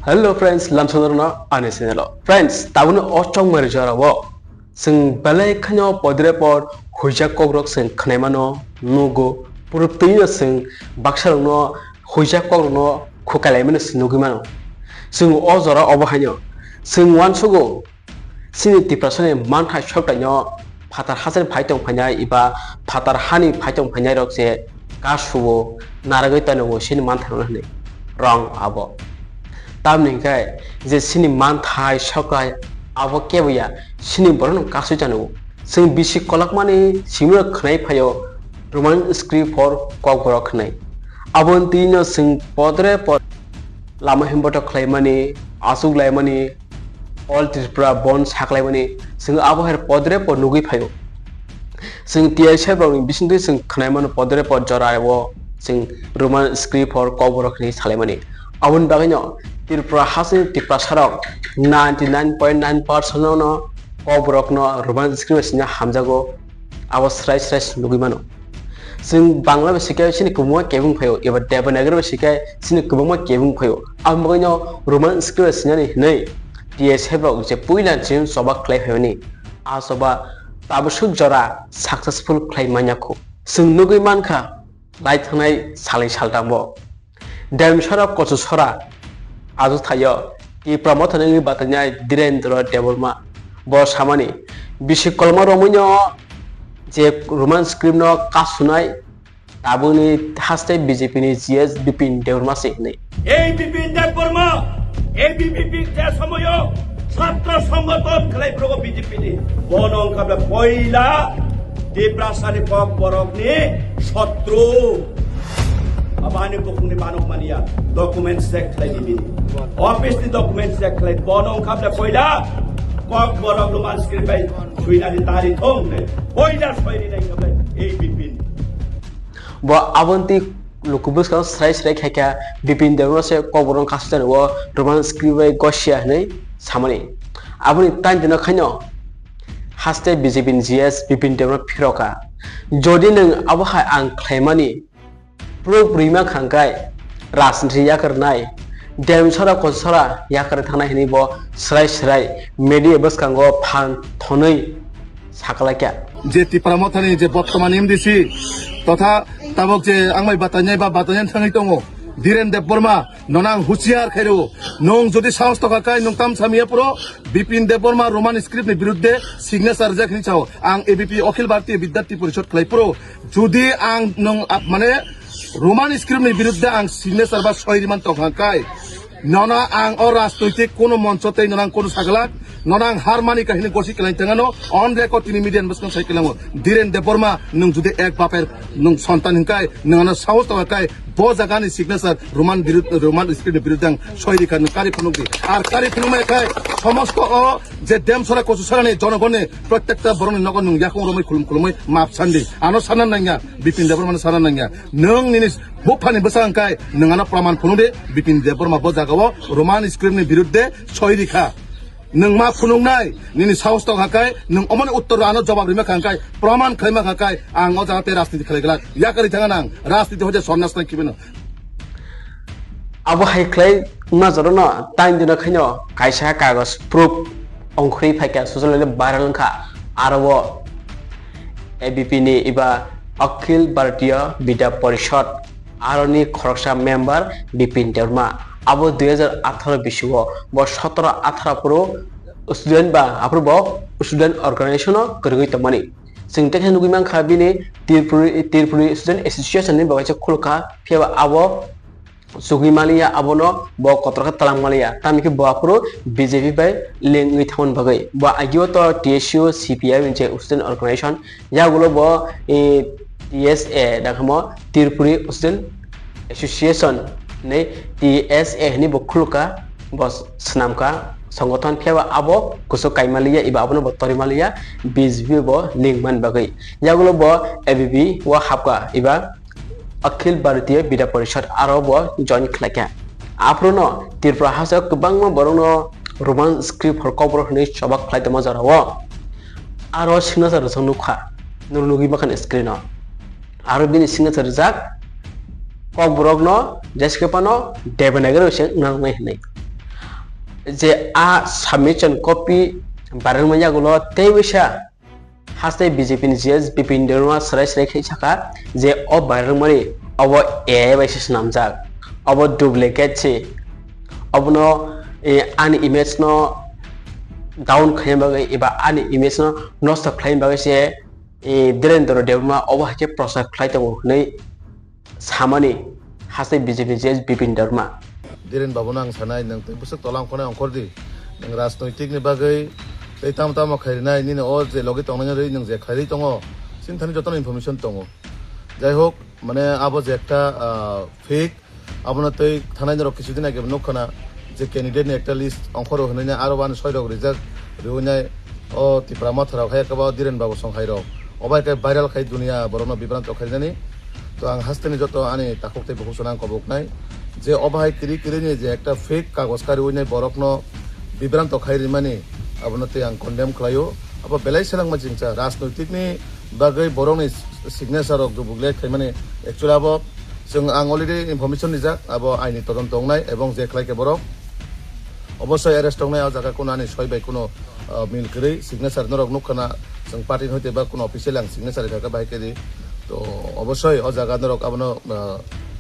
Hello friends, lamsodorna anesinelo. Friends, tabun ochong marijarawo. Sing balai khanyo podre por hujak kogrok sing khnaimano nugo puruptiyo sing baksharno hujak kogrno khukalaimano sinugimano. Sing ozora obahanyo. Sing wansugo sini tiprasone manthai shoktanyo phatar hasen phaitong phanyai iba phatar hani phaitong phanyai rok se kasuwo naragoi tanowo sini manthai hne wrong abo. Tamningkai je sini manthai shokai abo kebuya sini boron kasu janu sing bisi kolakmani simro khnai phayo roman script for kokboro khnai abon tino sing podre pod lama himboto khlaimani asuk laimani all tripura bon saklaimani sing abo her podre pod nugui phayo sing tiai sebro bisindi sing khnaiman podre pod joraibo sing roman script for kokboro khnai salaimani abon bagino Tripura hasil Tripura sarok 99.9% no kobrok no roman script nya hamjago abo srai nugimano sing bangla besikai sini kumo kebung phayo eba Debbarma besikai sini kumo kebung phayo amboino roman script nya ni nei ts hebok je puila jin soba clay phayoni a soba tabusuk jora successful clay manyako sing nugiman kha lai thanai salai saltambo dem sara kochu sara azu thayo ki promothani batanya direndra Debbarma bo samani bisikolma romunyo je roman script no kasunai tabuni haste BJP ni GS Bipin Debbarma sekne এই বিপিন দেববর্মা এই BPP যে সময় ছাত্র সংগঠন খেলাই প্রগ BJP নি বনং কাবলা পয়লা দেবরাসানি cock বরকনি শত্রু abane bokuni banok mania document check khai dibi office ni document check khai bonong khabla koila kok borok roman script bai suina ni tari thong ne koila soiri nai khabla ei bipin bo abonti lukubus kan srai khaika Bipin Debbarma se koborong kastan wo roman script bai gosia nei samani aboni tan dina khanyo haste BJP GS Bipin Debbarma phiroka jodi nang abahai ang khlaimani pro prima khangkai rasnri yakarnai dem sara kosara yakar thana hini bo srai media bus kango phan thonoi sakalakya যে টিপ্রামথানি যে বর্তমান MDC তথা তাবক যে আংমাই বাতানাই বা বাতানান থাঙি দङ ধীরেন দেববর্মা ননাং হুঁশিয়ার খাইরো নং যদি সাহস তকাকাই নং তাম সামিয়া পুরো বিপিন দেববর্মা রোমান স্ক্রিপ্টনি বিরুদ্ধে সিগনেচার জাখনি চাও আং এবিপি অখিল ভারতীয় বিদ্যার্থী পরিষদ খাই পুরো যদি আং নং মানে রোমান স্ক্রিপ্টনি বিরুদ্ধে আং সিগনেচার বা সহিমান তকাকাই ননা আং অ রাজনৈতিক কোন মঞ্চতেই ননাং কোন সাগলাক ননাং হারমানি কাহিনী গসি কেলাই তেঙ্গানো অন রেকর্ড তিনি মিডিয়ান বসকন সাইকেলামো ধীরেন দেববর্মা নং যদি এক বাপের নং সন্তান হিংকাই নঙানা সাহস তকাকাই ব জাগানি সিগনেচার রোমান স্ক্রিপ্টের বিরুদ্ধে সহিরিকা কারি খুনুকি আর কারি খুনুমাই খাই সমস্ত অ যে দেমসরা কচুসরানি জনগণে প্রত্যেকটা বরং নগর নং ইয়াকং রমাই খুলুমই মাপ সান্দি আনো সানান নাঙ্গা বিপিন দেববর্মা সানান নাঙ্গা নং নিনিস বুফানি বসাংকাই নঙানা প্রমাণ খুনুদে বিপিন দেববর্মা ব জাগাও রোমান স্ক্রিপ্টের বিরুদ্ধে সহিরিকা नों मा फुनुंनाय निनि साहस तकाकाय नों अमन उत्तर आनो जवाब रिमा खांकाय प्रमाण खैमा खांकाय आं अ जाते राजनीति खलायगला याकारि थाङा नां राजनीति होजे सन्नास नां किबेनो abo haiklai na jorona time dina khaino kaisa kagos proof ongkhri phaika social media viral kha arbo ABP ni iba akhil bharatiya bidya parishad aroni khoroksa member Bipin Debbarma abo 2018 bisigo bo 17-18 pro student ba apro student organization korgoi tamani sing tekhe nugimang khabini tirpuri student association ni bagai khulka pheba abo sugimalia abono bo kotorka talangmalia tamiki bo apro BJP bai lengui thon bagai bo agio to TSU CPI je student organization yagulo bo TSA dakhmo tirpuri student association nei TSA ni bokhuluka bos snamka সংগঠন ফেবা আবো কুসো কাইমালিয়া ইবা আবনো বতরিমালিয়া বিজবি ব লিংমান বাগৈ ইয়াগুলো ব ABB ওয়া হাবকা ইবা अखिल भारतीय बिदा परिषद आरो ब जॉइन खलाका आप्रनो तिरप्रा हासा गोबां बरनो रोमान स्क्रिप्ट हरकबर हनै सबक खलायदमा जाराव आरो सिग्नेचार जनुखा नुनुगि बाखान स्क्रिन आरो बिनि सिग्नेचार जाक kok borok no jeske pano Debbarma se nang nai যে submission copy barang manya gulo tebisa haste BJP ni GS Bipin Debbarma serai khai saka je o barang mari obo AI basis namjak obo duplicate che obono ani image no down khaim bagai eba ani image no nosta khaim bagai se Debbarma obo hake process khlai tango nei samani haste BJP GS Bipin Debbarma Diren babuna ang sanay nang busuk tolang kone angkor di nang rasnoitik ni bagai tei tam kharinai ni o je logi tongnang rei nang je khari tongo sinthani joton information tongo jai hok mane abo je ekta fake abona tei thanai rok kisudin age nokhana je candidate ni ekta list angkor honai aro ban 6 rok result reunai o tiprama thara khai ka ba diren babu song khai rok obai kai viral khai dunia borono bibrant kharinani তো আং হাসতেনি যত আনি তাকতে বহুসনাং কবক নাই যে অবাহাই কিরি নি যে একটা fake কাগজকারি উইনাই বরকন বিভ্রান্ত খাইরি মানি আবনতে আং কন্ডেম খাইও আবা বেলাই সেলাং মাজিংচা রাজনৈতিকনি বাগৈ বরংনি সিগনেচার অফ বুগলে খাই মানে একচুয়ালি আবো जों आं अलरेडि इनफरमेशन निजाक आबो आइनि तदन दंनाय এবং যে খাইকে বরক অবশ্যই অ্যারেস্ট দंनाय आ जागा कोन आनि सय बाय कोन मिल करै सिगनेचार नरक नुखना जों पार्टी हइते बा कोन अफिसियेल आं सिगनेचार थाका बाहायके তো অবশ্যই ও জায়গা ধরক আপনার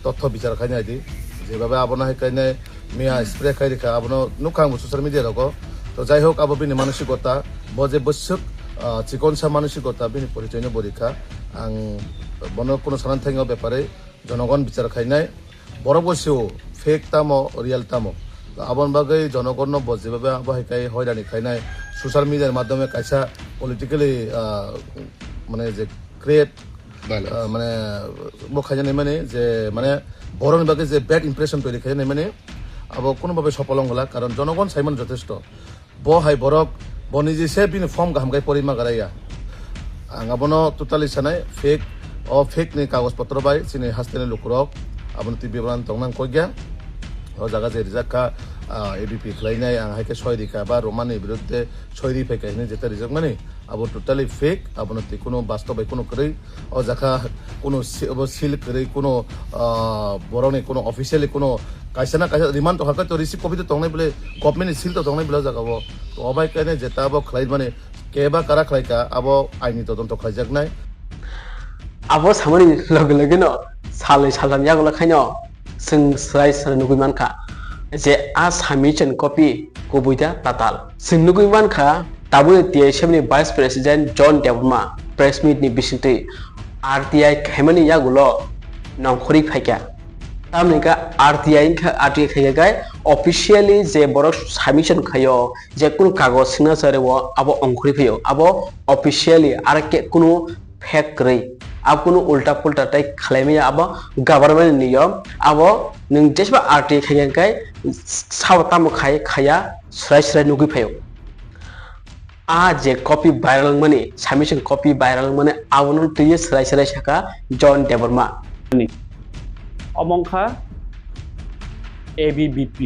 তথ্য বিচার খাইনাই দি যেভাবে আপনার সেইখানে মিয়া স্প্রে খাই রেখা আপনার নুখাং সোশ্যাল মিডিয়া রক তো যাই হোক আবো বিনি মানসিকতা বজে বৈশ্যক চিকনসা মানসিকতা বিনি পরিচয় পরীক্ষা আং বন কোনো সানান্থাইং ব্যাপারে জনগণ বিচার খাইনাই বড় বসেও ফেক তামো রিয়েল তামো আবন বাগৈ জনগণ যেভাবে আবো সেইখাই হয়রানি খাইনাই সোশ্যাল মিডিয়ার মাধ্যমে কাইসা পলিটিক্যালি মানে যে ক্রিয়েট মানে বখাইজানি মানে যে মানে বরং বাকি যে ব্যাড ইমপ্রেশন তৈরি খাইজানি মানে আবো কোনোভাবে সফল হলা কারণ জনগণ সাইমন যথেষ্ট বহাই বরক বনিজি সে বিন ফর্ম গাহামগাই পরিমা গারাইয়া আং আবনো টোটালি সানাই ফেক ফেক নি কাগজপত্র বাই চিনি হাস্তেনি লুকুরক আবনো তি বিবরণ তংনাং কইগা ও জায়গা যে রিজাকা এবিপি খাইনাই আং হাইকে সয়রিকা বা রোমানি বিরুদ্ধে সয়রি ফেকাইনি যেটা রিজাক মানে আবো টোটালি ফেক আবনো তি কোনো বাস্তবে কোনো করেই ও জায়গা কোনো সিল করে কোনো বরনে কোনো অফিসিয়ালি কোনো কাইসা না কাইসা রিমান্ড তো হাকাই তো রিসিভ কপি তো তংনাই বলে গভর্নমেন্ট সিল তো তংনাই বলে জাগাবো তো অবাই কাইনে যেটা আবো খাই মানে কেবা কারা খাইকা আবো আইনি তদন্ত খাইজাক নাই abo samani lage lage no salai salam yagola khaino जों स्राय स्राय नुगै मानखा जे submission copy kubuida tatal जों नुगै मानखा दाबो TSM नि भाइस प्रेसिडेंट जन देबरमा प्रेस मीट नि बिसिंतै RTI खायमानि यागुलो नंखरि फायका तामनिका RTI खायगाय ऑफिशियली जे बरक submission खायो जे कुन कागज सिग्नेचर वो आबो अंखरि फैयो आबो ऑफिशियली आरो के कुनु फेक रै अब कुनु उल्टा पुल्टा टाइ खालायमै अब गभर्नमेंट नियम अब नों जेसेबा RTI खायगाय सावताम खाया स्राय स्राय नुगै फायो जे कपि भाइरल माने submission कपि भाइरल माने आवनो तैय स्राय स्राय साका जन देबरमा अमंखा ABBP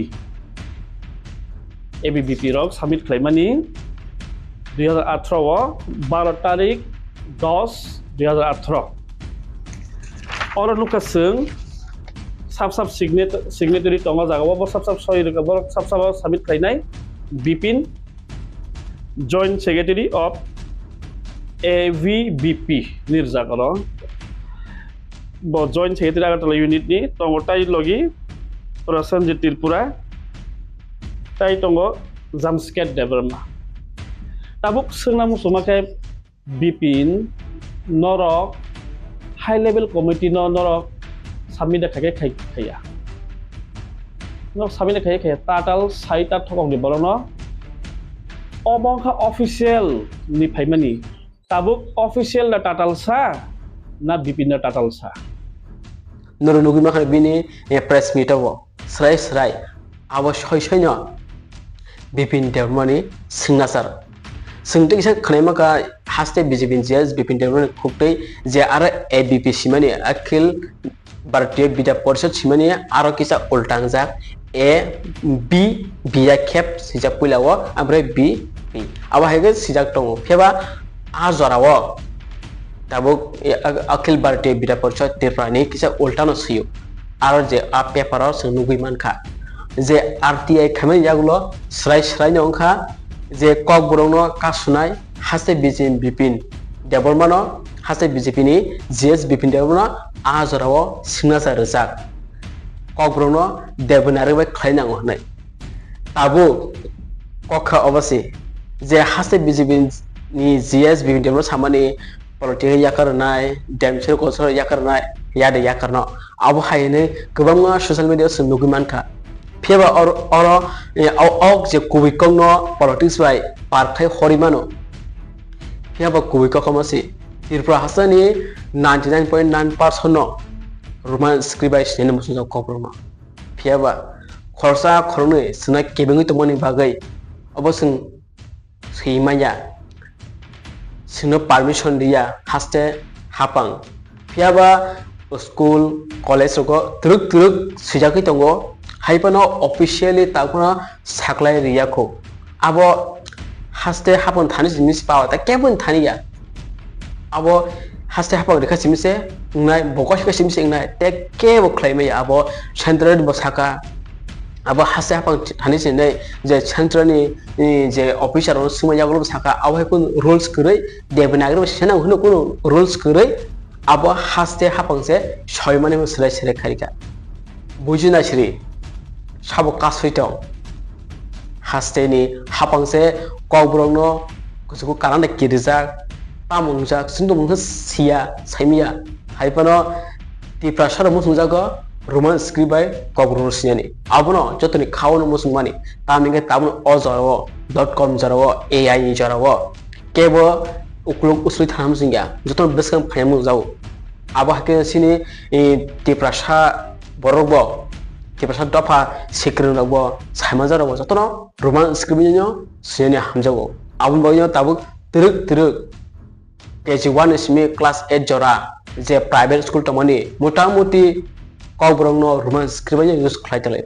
रक साबमिट खालामनानै 2018 आव 12 तारिख 10 2018 और नुकासों साब सिग्नेटरी दङ जागाव साब सय रोगा साब साबमिट खालामनाय Bipin joint secretary of ABBP निर्जागर जॉइंट सेक्रेटरी आगरतला यूनिट नि दङ ताइ लगी प्रसन्नजित त्रिपुरा ताइ दङ जामस्केट देबरमा ताबुक सोंना मुसुमाखाय बिपिन नरक हाई लेवल कमिटी नरक साबमिट खाके खाया नरक साबमिट खाया ताताल साइटा थकं नि बरनो अबंखा ऑफिशियल नि फाइमानि ताबुक ऑफिशियल ना ताताल सा ना बिपिन ना ताताल सा नरु नुगै माखाय बिनि प्रेस मीटआव स्राय स्राय अवश्यनो बिपिन देबरमानि सिग्नेचार सोंथि किसा खनायमाका हास्ते BJP GS बिपिन देबरमानि खुक्तै जे आरो ABP सिमानि अखिल भारतीय विद्या परिषद सिमानि आरो किसा उल्टांजाक B बिया खेब सिजाक पुलाव ओमफ्राय B अब हायगे सिजाक दङ फेबा जराव दाबो अखिल भारतीय विद्या परिषद त्रिपुरानि किसा उल्टानो सियो आरो जे पेपाराव जों नुगै मानखा जे RTI खामानि जागुलो स्राय नंखा जे कक बरंनो कासुनाय हासे बिपिन देबरमा न हासे BJP नि GS बिपिन देबरमा आजराव सिग्नेचार रोजाक कक बरंनो देबनारि बाय खायनांगौ होननाय ताबु कखा अबसि जे हासे BJP नि GS बिपिन देबरमा सामानि पलिटिक्स याकारनाय डेमसर कलचर याकारनाय यादे याकारना आबो हायने गोबां ससियेल मिडिया जों नुगुमानखा फेबा और जे कुबिकंनो पॉलिटिक्स बाय पारखाय हरिमानो फेबा कुबिका कमसि त्रिपुरा हासनि 99.9% नो रोमान स्क्रिप्ट बाय सिने मुसुजा कब्रमा फेबा खरसा खरनै सुना केबिङै तमनि बागै अबसं सैमाया सिनो परमिशन दिया हास्ते हापां फेबा स्कूल कॉलेज को तुरुक सिजाखै दंगो हाइपनो ऑफिशियली ताकना साखलाय रियाखौ आबो हास्ते हापन थानि जिनिस पावा ता केबन थानिया आबो हास्ते हापन रेखा सिमिसे नाय बकसका सिमिसे नाय ते केबो क्लाइमे आबो सेंट्रल बसाका आबो हास्ते हापन थानि सिनै जे सेंट्रलनि जे ऑफिसर सुमायागलो साका आबो कुन रूल्स करै देबनागरो सेना होनो कुन रूल्स करै आबो हास्ते हापंसे सयमाने सोलाय खारिका बुजिना सिरि साबो कासैतो हास्तेनि हापंसे कब्रंनो गोसोखौ कानाने किरिजा पामुंजा सिन्दो मुंखो सिया साइमिया हाइपनो तिप्रासार मुसुंजागो रोमान स्क्रिप्ट बाय कब्रंनो सियानि आबनो जतनि खावनो मुसुंमानि तामिगे ताबनो अजराव .com जराव AI नि जराव केबो उक्लुक उसुइ थाम सिंगा जतन बेसकम फायमु जाव आबो हाके सिनि तिप्रासा बरगबो तिप्रासा दफा सिक्रिन रगबो साइमाजाराव जतन रोमान स्क्रिप्ट नि सियानि हामजाव आबन बयनो ताबु तुरुक KG1 इसमी क्लास 8 जरा जे प्राइवेट स्कूल तमनि मोटा मोटी कब्रंनो रोमान स्क्रिप्ट नि यूज खालायतले